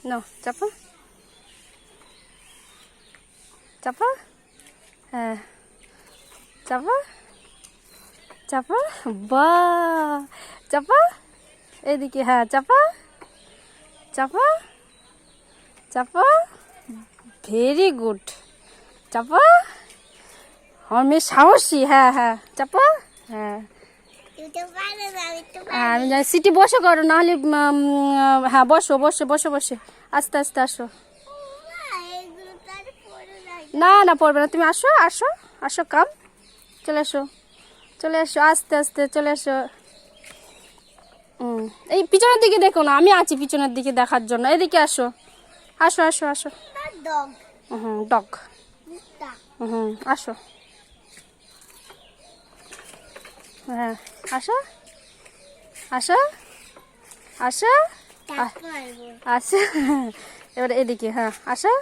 নাও চাপো চাপো, হ্যাঁ চাপো চাপো, বাহ চাপো এদিকে, হ্যাঁ চাপো চাপো চাপো, ভেরি গুড। চাপো, আমার মেয়ে সাহসী। হ্যাঁ হ্যাঁ চাপো, হ্যাঁ আমি জানি। সিটি বসে করো, নাহলে হ্যাঁ বসো বসে বসে বসে, আস্তে আস্তে আসো। না না পড়বে না, তুমি আসো আসো আসো, কাম চলে এসো চলে এসো, আস্তে আস্তে চলে এসো। এই পিছনের দিকে দেখো না, আমি আছি পিছনের দিকে দেখার জন্য। এদিকে আসো আসো আসো আসো। হুম ডগ। হুম আসো, হ্যাঁ আসো আসো আসো আসো, এবার এদিকে, হ্যাঁ আসো।